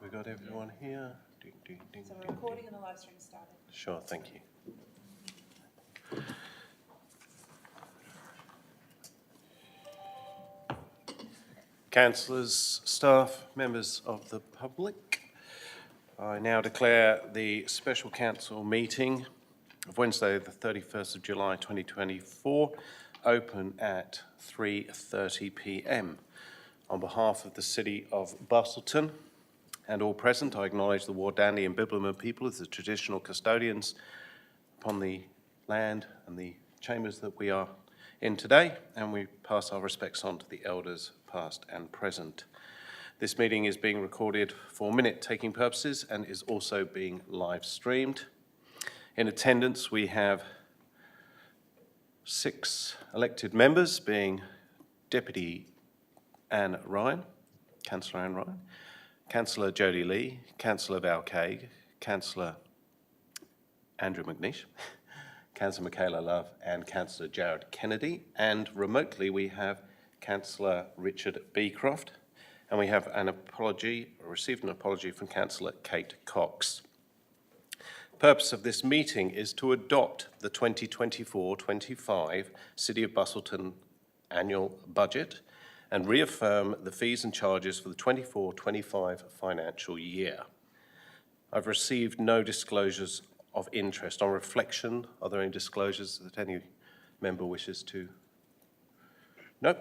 We got everyone here. Ding, ding, ding, So ding, we're recording ding. and the live stream started. Sure, thank you. Councillors, staff, members of the public, I now declare the special council meeting of Wednesday the 31st of July 2024 open at 3:30 p.m. On behalf of the City of Busselton and all present, I acknowledge the Wardani and Bibliman people as the traditional custodians upon the land and the chambers that we are in today, and we pass our respects on to the elders past and present. This meeting is being recorded for minute-taking purposes and is also being live streamed. In attendance, we have 6 elected members, being Deputy Anne Ryan, Councillor Anne Ryan, Councillor Jodie Lee, Councillor Val Cagg, Councillor Andrew McNeish, Councillor Michaela Love and Councillor Jared Kennedy, and remotely we have Councillor Richard Beecroft, and we have received an apology from Councillor Kate Cox. The purpose of this meeting is to adopt the 2024-25 City of Busselton annual budget and reaffirm the fees and charges for the 24-25 financial year. I've received no disclosures of interest. On reflection, are there any disclosures that any member wishes to? No?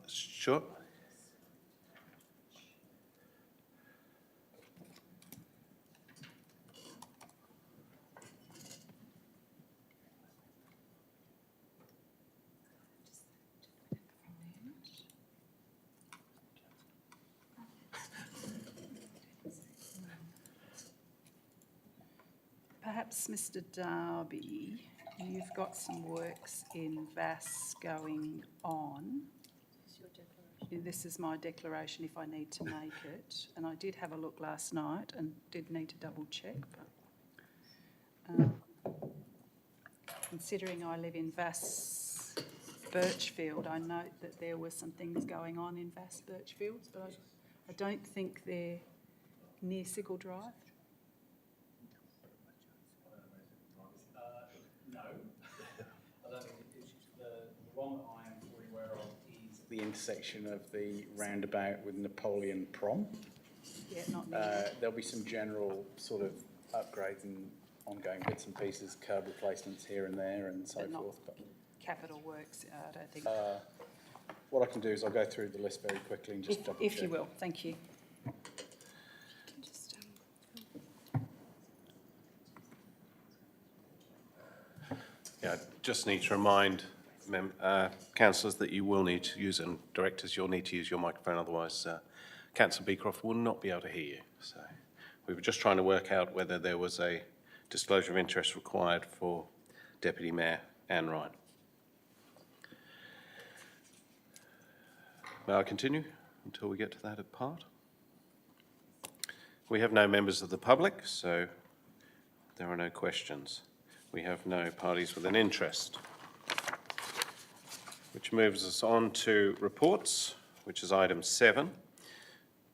Sure. Perhaps, Mr. Darby, you've got some works in VAS going on. This is my declaration if I need to make it. And I did have a look last night and did need to double check. But, considering I live in VAS Birchfield, I note that there were some things going on in VAS Birchfields, but I don't think they're near Sigel Drive. No, I don't think it's the one that I am fully aware of is the intersection of the roundabout with Napoleon Prom. Yeah, not near. There'll be some general sort of upgrades and ongoing bits and pieces, curb replacements here and there and so forth. But capital works, I don't think. what I can do is I'll go through the list very quickly and just double check. If you will, thank you. Yeah, I just need to remind councillors that you will need to use, and directors, you'll need to use your microphone, otherwise Councillor Beecroft will not be able to hear you. So we were just trying to work out whether there was a disclosure of interest required for Deputy Mayor Anne Ryan. May I continue until we get to that part? We have no members of the public, so there are no questions. We have no parties with an interest, which moves us on to reports, which is item 7.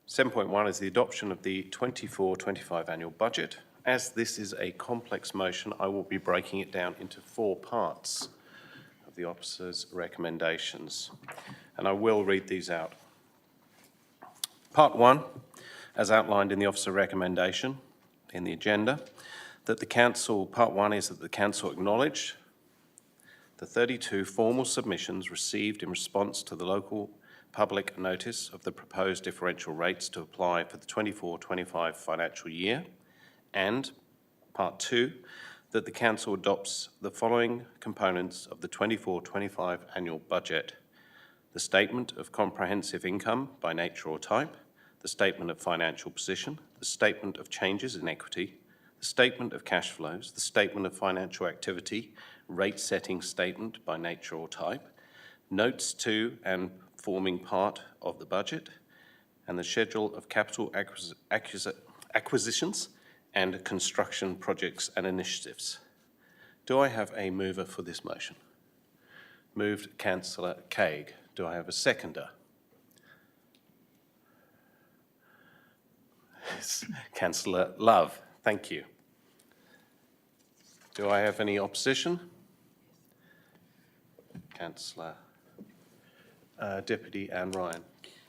7.1 is the adoption of the 24-25 annual budget. As this is a complex motion, I will be breaking it down into 4 parts of the officer's recommendations, and I will read these out. Part 1, as outlined in the officer recommendation in the agenda, that the council, part 1 is that the council acknowledge the 32 formal submissions received in response to the local public notice of the proposed differential rates to apply for the 24-25 financial year, and part 2, that the council adopts the following components of the 24-25 annual budget: the statement of comprehensive income by nature or type, the statement of financial position, the statement of changes in equity, the statement of cash flows, the statement of financial activity, rate setting statement by nature or type, notes to and forming part of the budget, and the schedule of capital acquisitions and construction projects and initiatives. Do I have a mover for this motion? Moved Councillor Cagg. Do I have a seconder? Councillor Love. Thank you. Do I have any opposition? Councillor Deputy Anne Ryan.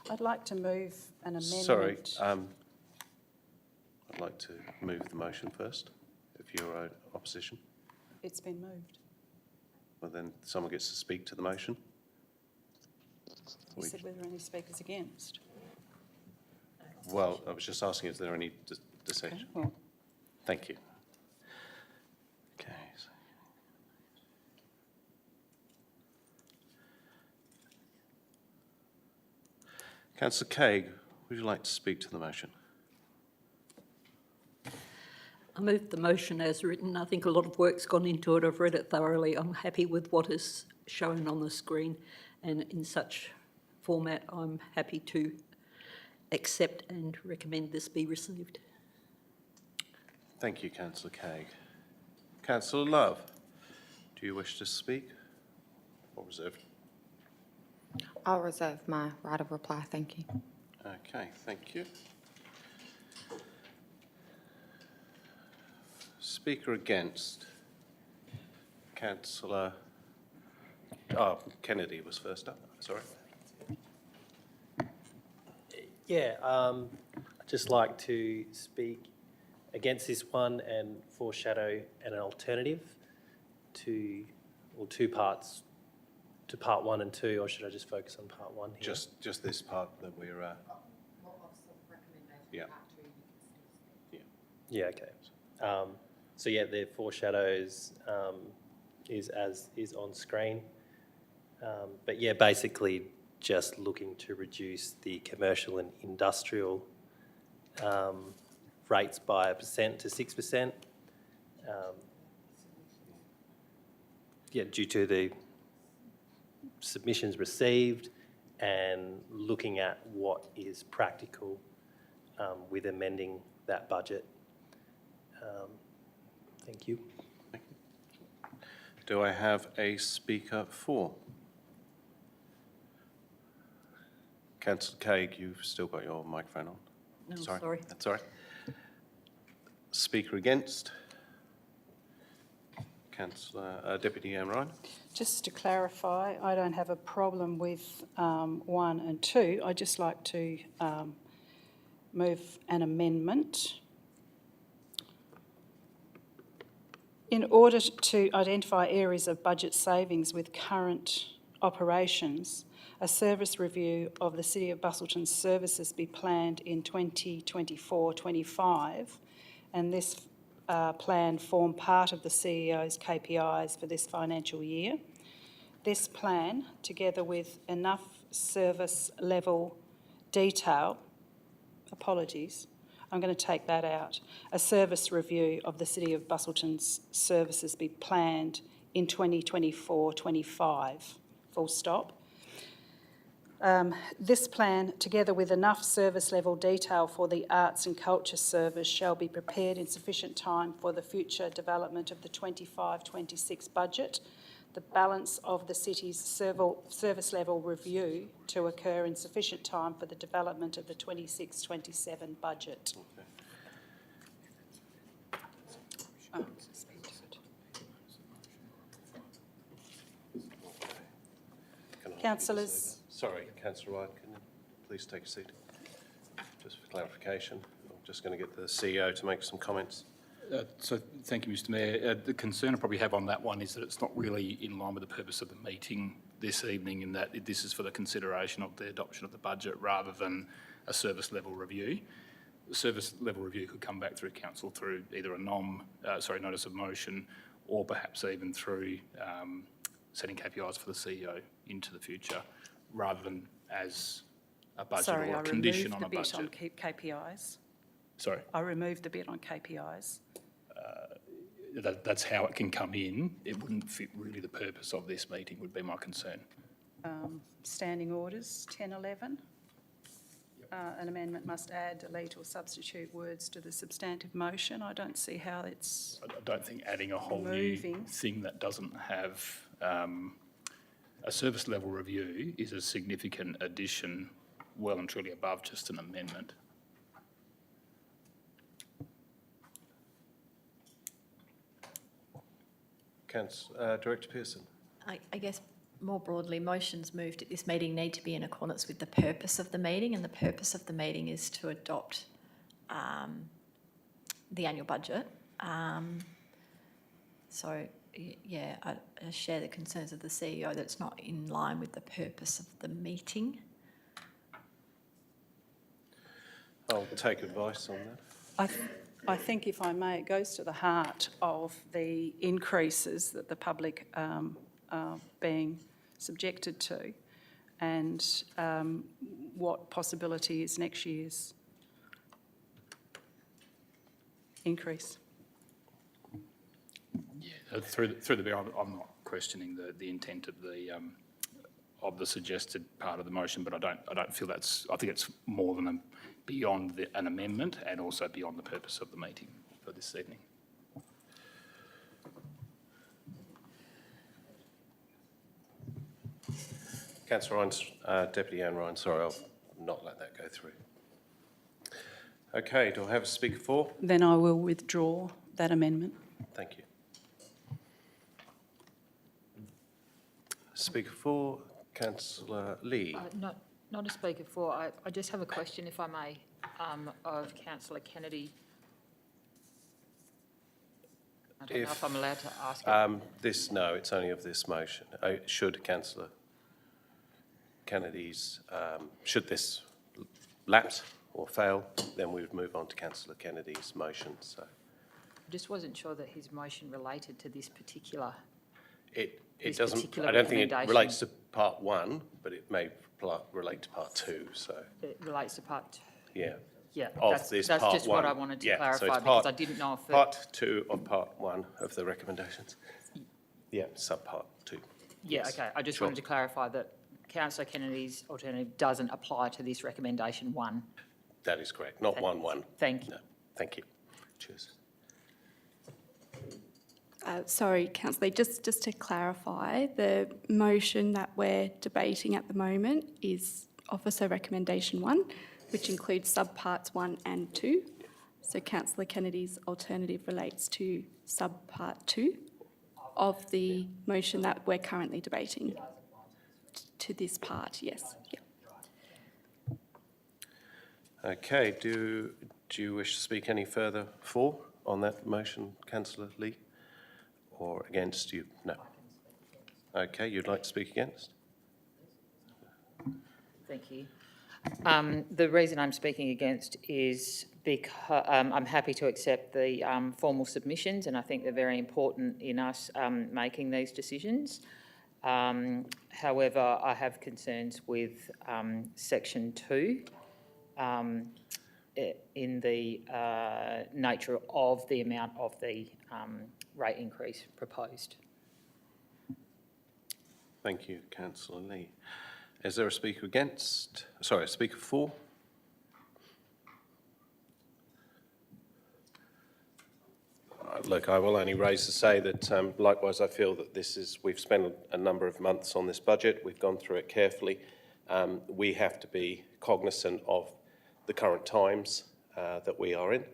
I'd like to move an amendment. Sorry, I'd like to move the motion first, if you're opposition. It's been moved. Well, then someone gets to speak to the motion. You said were there any speakers against? Well, I was just asking, is there any dissension? Okay, well, Thank you. Okay. Councillor Craig, would you like to speak to the motion? I move the motion as written. I think a lot of work's gone into it. I've read it thoroughly. I'm happy with what is shown on the screen, and in such format I'm happy to accept and recommend this be received. Thank you, Councillor Craig. Councillor Love, do you wish to speak or reserve? I'll reserve my right of reply, thank you. Okay, thank you. Speaker against? Councillor Kennedy was first up, sorry. Yeah, I'd just like to speak against this one and foreshadow an alternative to, or two parts, to part 1 and 2, or should I just focus on part 1 here? Just this part that we're, yeah. Yeah, okay. So yeah, the foreshadows is as is on screen. But yeah, basically just looking to reduce the commercial and industrial rates by 1% to 6%. Yeah, due to the submissions received and looking at what is practical with amending that budget. Thank you. Do I have a speaker for? Councillor Craig, you've still got your microphone on. No, sorry. That's all right. Speaker against? Councillor Deputy Anne Ryan. just to clarify, I don't have a problem with 1 and 2. I'd just like to move an amendment. In order to identify areas of budget savings with current operations, a service review of the City of Busselton's services be planned in 2024-25, and this plan form part of the CEO's KPIs for this financial year. This plan, together with enough service level detail, apologies, I'm going to take that out. A service review of the City of Busselton's services be planned in 2024-25, full stop. This plan, together with enough service level detail for the arts and culture service, shall be prepared in sufficient time for the future development of the 25-26 budget. The balance of the city's service level review to occur in sufficient time for the development of the 26-27 budget. Oh, Councillors. Sorry, Councillor Ryan, can you please take a seat? Just for clarification, I'm just going to get the CEO to make some comments. So thank you, Mr Mayor. The concern I probably have on that one is that it's not really in line with the purpose of the meeting this evening, in that this is for the consideration of the adoption of the budget rather than a service level review. The service level review could come back through council through either a notice of motion, or perhaps even through setting KPIs for the CEO into the future, rather than as a budget or a condition on a budget. Sorry, I removed the bit on KPIs. Sorry? I removed the bit on KPIs. That's how it can come in. It wouldn't fit really the purpose of this meeting, would be my concern. Standing orders, 10-11. An amendment must add, delete or substitute words to the substantive motion. I don't see how it's I don't think adding a whole moving. new thing that doesn't have a service level review is a significant addition, well and truly above just an amendment. Director Pearson. I guess more broadly, motions moved at this meeting need to be in accordance with the purpose of the meeting, and the purpose of the meeting is to adopt the annual budget. Yeah, I share the concerns of the CEO that it's not in line with the purpose of the meeting. I'll take advice on that. I think, if I may, it goes to the heart of the increases that the public are being subjected to, and what possibility is next year's increase. Yeah, through the bill, I'm not questioning the intent of the suggested part of the motion, but I don't feel that's. I think it's more than beyond an amendment, and also beyond the purpose of the meeting for this evening. Councillor Ryan, Deputy Anne Ryan, sorry, I'll not let that go through. Okay, do I have a speaker for? Then I will withdraw that amendment. Thank you. Speaker for, Councillor Lee. Not a speaker for. I just have a question, if I may, of Councillor Kennedy. I don't know if I'm allowed to ask it. No, it's only of this motion. Should Councillor Kennedy's, should this lapse or fail, then we would move on to Councillor Kennedy's motion. So I just wasn't sure that his motion related to this particular. it This doesn't. particular I don't think it recommendation. relates to part one, but it may relate to part two. So It relates to part two. yeah. Yeah, Of that's this that's part just what I one. wanted to Yeah, so it's clarify, part- because I didn't know if it. Part two of part one of the recommendations. Yeah, subpart two. Yeah, Yes, okay, I just sure. wanted to clarify that Councillor Kennedy's alternative doesn't apply to this recommendation one. That is correct. Not 1-1. Thank you. No, thank you. Cheers. Sorry, Councillor, just to clarify, the motion that we're debating at the moment is Officer Recommendation 1, which includes subparts 1 and 2. So Councillor Kennedy's alternative relates to subpart 2 of the motion that we're currently debating. To this part, yes. Yeah. Okay, do you wish to speak any further for on that motion, Councillor Lee? Or against you? No. Okay, you'd like to speak against? Thank you. The reason I'm speaking against is because I'm happy to accept the formal submissions, and I think they're very important in us making these decisions. However, I have concerns with section 2 in the nature of the amount of the rate increase proposed. Thank you, Councillor Lee. Is there a speaker against? Sorry, a speaker for? Look, I will only raise to say that likewise I feel that we've spent a number of months on this budget, we've gone through it carefully. We have to be cognizant of the current times that we are in,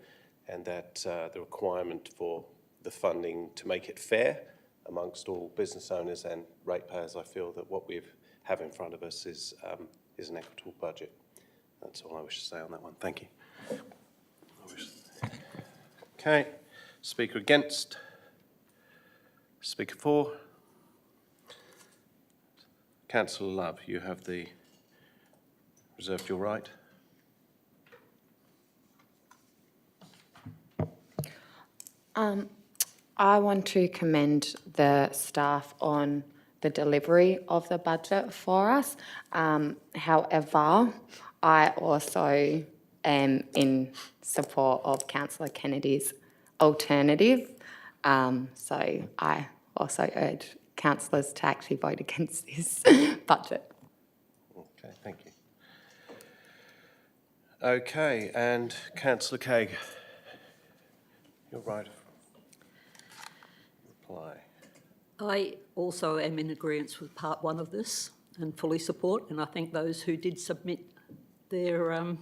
and that the requirement for the funding to make it fair amongst all business owners and ratepayers. I feel that what we have in front of us is an equitable budget. That's all I wish to say on that one. Thank you. Okay. Speaker against? Speaker for? Councillor Love, you have reserved your right. I want to commend the staff on the delivery of the budget for us. However, I also am in support of Councillor Kennedy's alternative. So I also urge councillors to actually vote against this budget. Okay, thank you. Okay, and Councillor Cagg, you're right. Reply. I also am in agreement with part 1 of this and fully support, and I think those who did submit their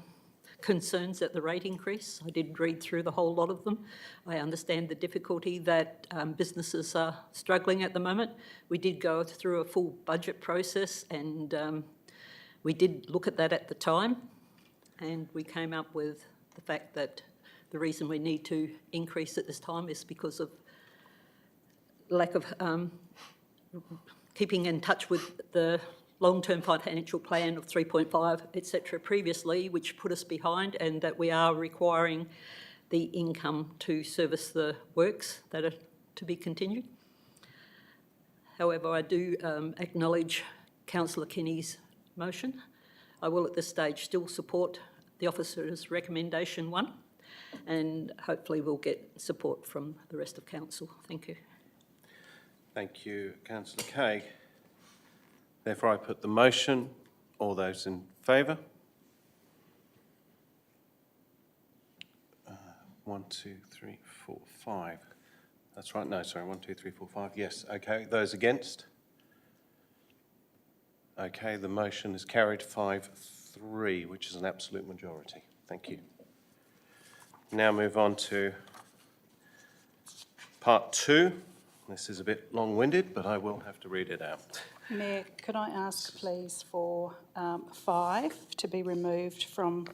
concerns at the rate increase. I did read through the whole lot of them. I understand the difficulty that businesses are struggling at the moment. We did go through a full budget process and we did look at that at the time, and we came up with the fact that the reason we need to increase at this time is because of lack of keeping in touch with the long-term financial plan of 3.5, etc. previously, which put us behind, and that we are requiring the income to service the works that are to be continued. However, I do acknowledge Councillor Kenny's motion. I will at this stage still support the officer's recommendation 1, and hopefully we'll get support from the rest of council. Thank you. Thank you, Councillor Craig. Therefore, I put the motion. All those in favour? 1, 2, 3, 4, 5. That's right. No, sorry. 1, 2, 3, 4, 5. Yes. Okay. Those against? Okay. The motion is carried 5-3, which is an absolute majority. Thank you. Now move on to part 2. This is a bit long-winded, but I will have to read it out. Mayor, could I ask please for 5 to be removed from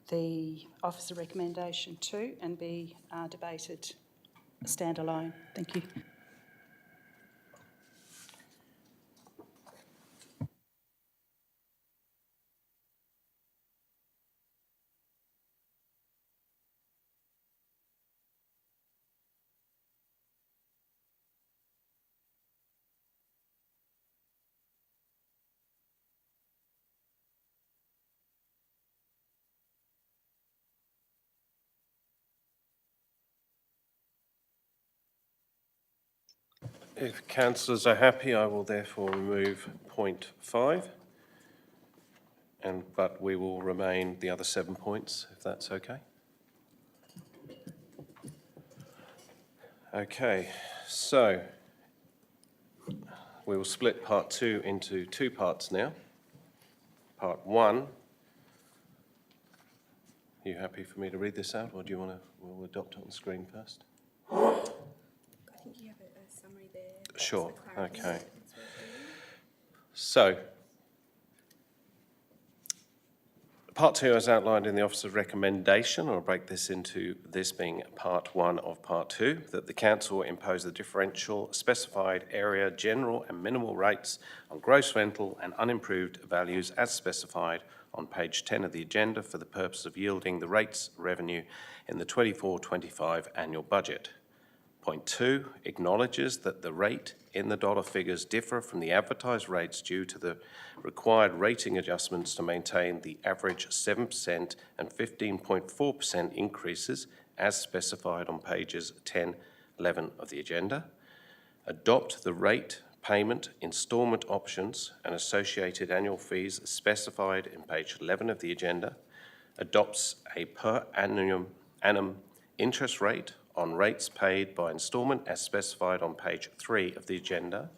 the officer recommendation 2 and be debated standalone? Thank you. If councillors are happy, I will therefore remove point 5, but we will remain the other 7 points, if that's okay. Okay, so we will split part 2 into 2 parts now. Part 1, are you happy for me to read this out, or do you want to, we'll adopt it on the screen first? I think you have a summary there. Sure, okay. So, part 2 as outlined in the officer's recommendation, I'll break this into this being part 1 of part 2, that the council impose the differential specified area general and minimal rates on gross rental and unimproved values as specified on page 10 of the agenda for the purpose of yielding the rates revenue in the 24-25 annual budget. Point 2 acknowledges that the rate in the dollar figures differ from the advertised rates due to the required rating adjustments to maintain the average 7% and 15.4% increases as specified on pages 10, 11 of the agenda. Adopt the rate, payment, instalment options and associated annual fees specified in page 11 of the agenda. Adopts a per annum interest rate on rates paid by instalment as specified on page 3 of the agenda.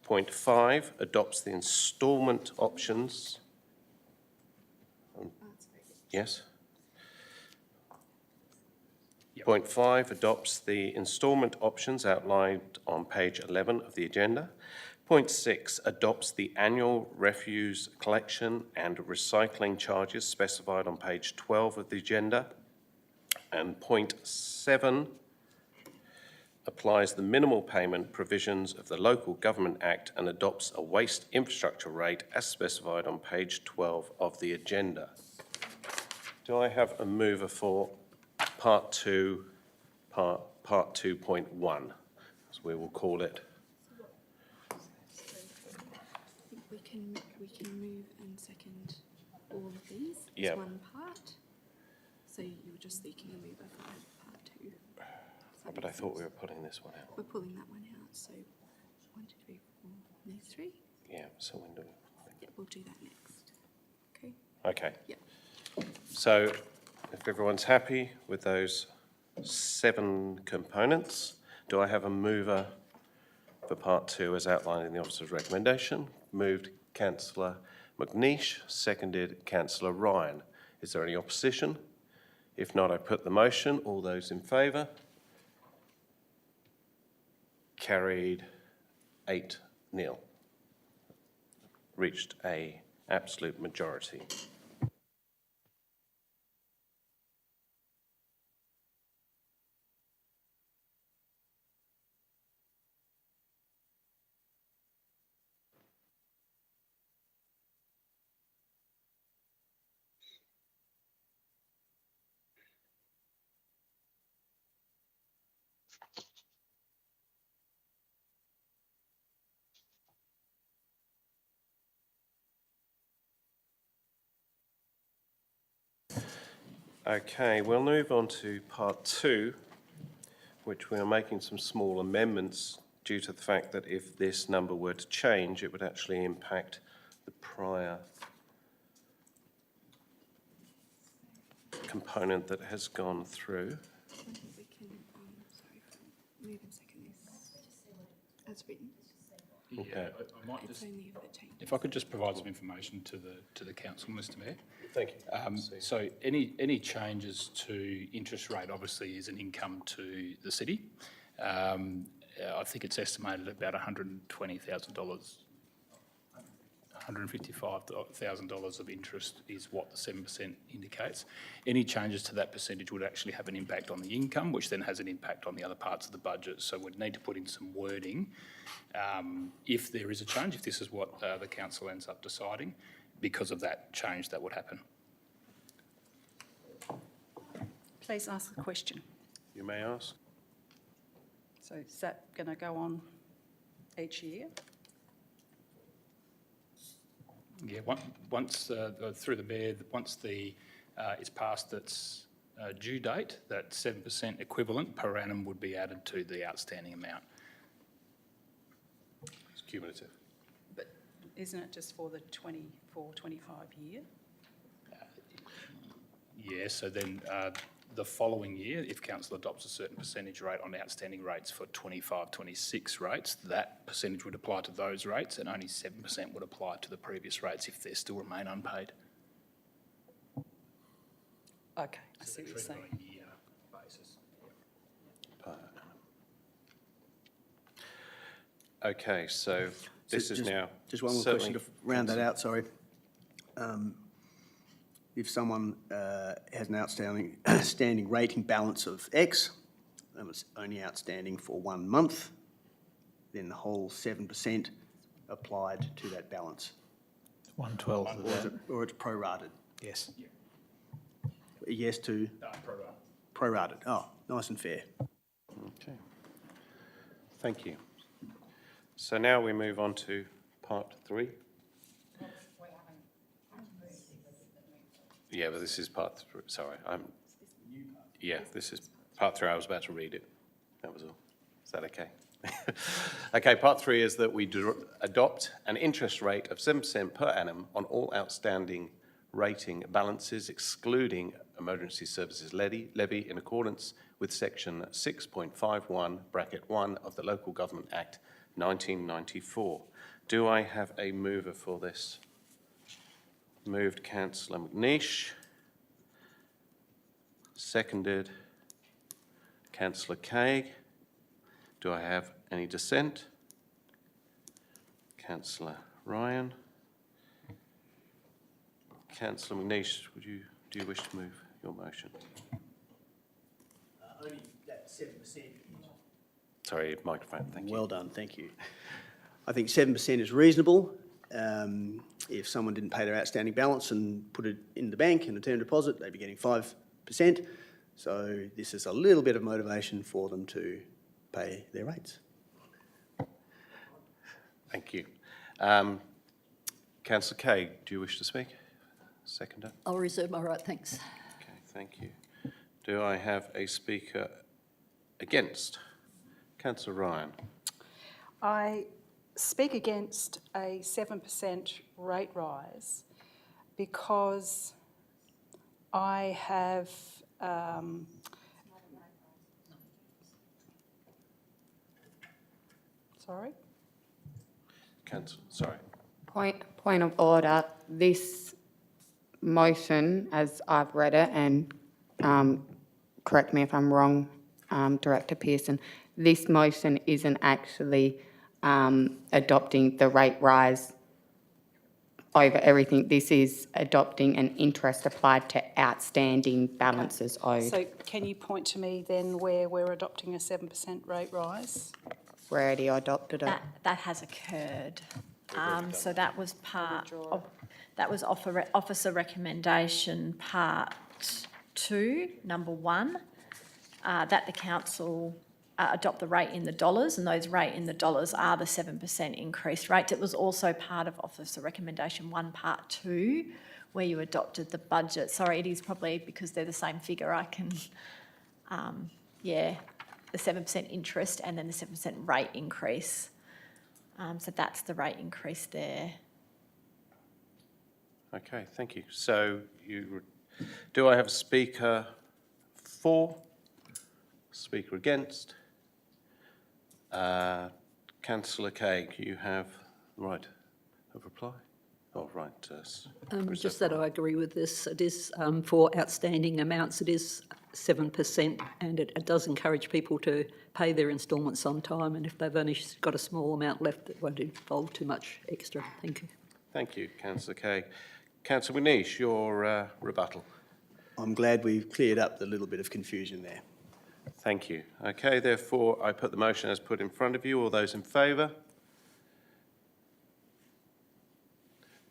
Point 5 adopts the instalment options. Yes? Yep. Point 5 adopts the instalment options outlined on page 11 of the agenda. Point 6 adopts the annual refuse collection and recycling charges specified on page 12 of the agenda. And point 7 applies the minimal payment provisions of the Local Government Act and adopts a waste infrastructure rate as specified on page 12 of the agenda. Do I have a mover for part 2, part 2.1, as we will call it? We can move and second all of these Yep. as one part. So you were just seeking a mover for part 2. But I thought we were putting this one out. We're pulling that one out. So 1, 2, 3, 4, these 3. Yeah, so when do we? Yeah, we'll do that next. Okay. Okay. Yep. So if everyone's happy with those 7 components, do I have a mover for part 2 as outlined in the officer's recommendation? Moved Councillor McNeish, seconded Councillor Ryan. Is there any opposition? If not, I put the motion. All those in favour? Carried 8-0. Reached a absolute majority. Okay, we'll move on to part 2, which we are making some small amendments due to the fact that if this number were to change, it would actually impact the prior component that has gone through. We can, move and second this as written. Okay. I might It's just, only if the change. if I could just provide some information to the council, Mr Mayor. Thank you. So any changes to interest rate obviously is an income to the city. I think it's estimated about $120,000, $155,000 of interest is what the 7% indicates. Any changes to that percentage would actually have an impact on the income, which then has an impact on the other parts of the budget. So we'd need to put in some wording if there is a change, if this is what the council ends up deciding, because of that change that would happen. Please ask the question. You may ask. So is that going to go on each year? Yeah, once through the mayor, once it's past its due date, that 7% equivalent per annum would be added to the outstanding amount. It's cumulative. But isn't it just for the 24-25 year? Yeah, so then the following year, if council adopts a certain percentage rate on outstanding rates for 25-26 rates, that percentage would apply to those rates and only 7% would apply to the previous rates if they still remain unpaid. Okay, I see what you're saying. On a year basis. Okay, so this is now... Just one more question to round that out, sorry. If someone has an outstanding rating balance of X, and it's only outstanding for 1 month, then the whole 7% applied to that balance. 1/12. Or it's prorated. Yes. A yes to prorated. Oh, nice and fair. Okay. Thank you. So now we move on to part 3. Yeah, but this is part 3. Sorry, yeah, this is part 3. I was about to read it. That was all. Is that okay? Okay, part 3 is that we adopt an interest rate of 7% per annum on all outstanding rating balances, excluding emergency services levy in accordance with section 6.51 bracket 1 of the Local Government Act 1994. Do I have a mover for this? Moved Councillor McNeish. Seconded Councillor Craig. Do I have any dissent? Councillor Ryan. Councillor McNeish, do you wish to move your motion? Only that 7%. Sorry, microphone, thank you. Well done, thank you. I think 7% is reasonable. If someone didn't pay their outstanding balance and put it in the bank in a term deposit, they'd be getting 5%. So this is a little bit of motivation for them to pay their rates. Thank you. Councillor Craig, do you wish to speak? Seconder? I'll reserve my right, thanks. Okay, thank you. Do I have a speaker against? Councillor Ryan. I speak against a 7% rate rise because I have sorry? Councillor, sorry. Point of order. This motion, as I've read it, and correct me if I'm wrong, Director Pearson, this motion isn't actually adopting the rate rise over everything. This is adopting an interest applied to outstanding balances owed. So can you point to me then where we're adopting a 7% rate rise? We already adopted it. That has occurred. So that was part of, that was officer recommendation part 2, number 1, that the council adopt the rate in the dollars, and those rate in the dollars are the 7% increased rates. It was also part of officer recommendation 1, part 2, where you adopted the budget. Sorry, it is probably because they're the same figure. I can, the 7% interest and then the 7% rate increase. So that's the rate increase there. Okay, thank you. So do I have a speaker for? Speaker against? Councillor Cagg, you have the right of reply? Oh, right. Just that I agree with this. It is for outstanding amounts, it is 7%, and it does encourage people to pay their instalments on time, and if they've only got a small amount left, it won't involve too much extra. Thank you. Thank you, Councillor Cagg. Councillor Manish, your rebuttal. I'm glad we've cleared up the little bit of confusion there. Thank you. Okay, therefore, I put the motion as put in front of you. All those in favour?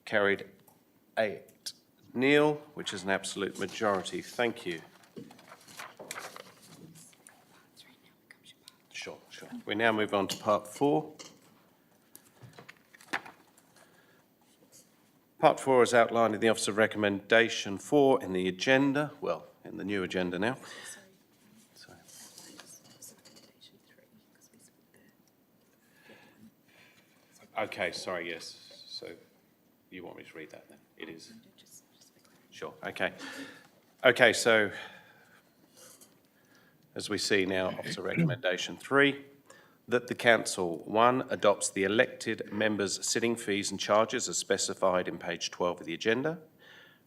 Carried 8-0, which is an absolute majority. Thank you. Sure. We now move on to part 4. Part 4 is outlined in the Office of Recommendation 4 in the agenda, well, in the new agenda now. Okay, sorry, yes. So you want me to read that then? It is. Sure, okay. Okay, so as we see now, Officer Recommendation 3, that the Council, 1, adopts the elected members' sitting fees and charges as specified in page 12 of the agenda,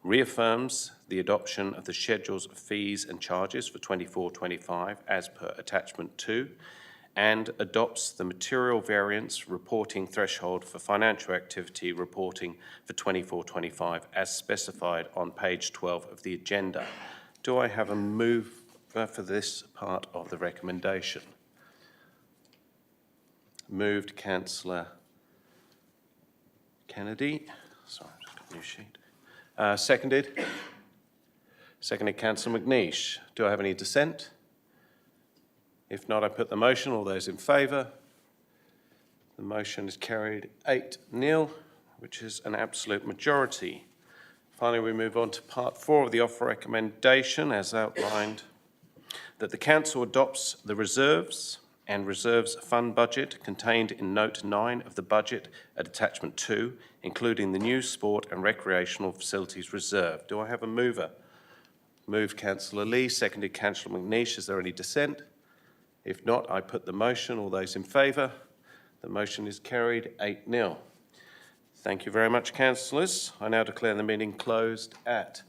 reaffirms the adoption of the schedules of fees and charges for 24-25 as per attachment 2, and adopts the material variance reporting threshold for financial activity reporting for 24-25 as specified on page 12 of the agenda. Do I have a move for this part of the recommendation? Moved, Councillor Kennedy. Sorry, I've just got a new sheet. Seconded? Seconded, Councillor McNeish. Do I have any dissent? If not, I put the motion. All those in favour? The motion is carried 8-0, which is an absolute majority. Finally, we move on to part 4 of the offer recommendation as outlined, that the Council adopts the reserves and reserves fund budget contained in note 9 of the budget at attachment 2, including the new sport and recreational facilities reserve. Do I have a mover? Moved, Councillor Lee. Seconded, Councillor McNeish. Is there any dissent? If not, I put the motion. All those in favour? The motion is carried 8-0. Thank you very much, councillors. I now declare the meeting closed at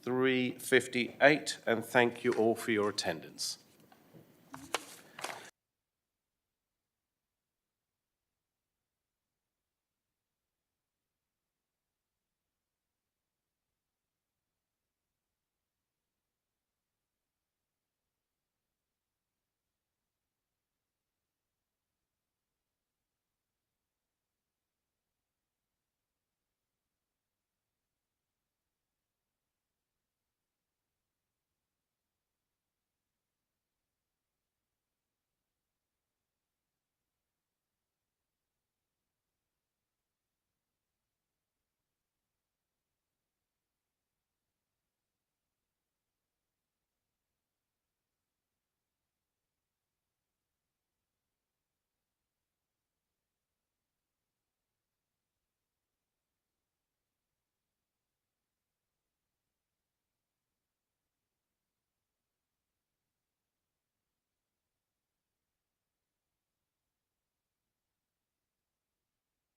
3:58, and thank you all for your attendance.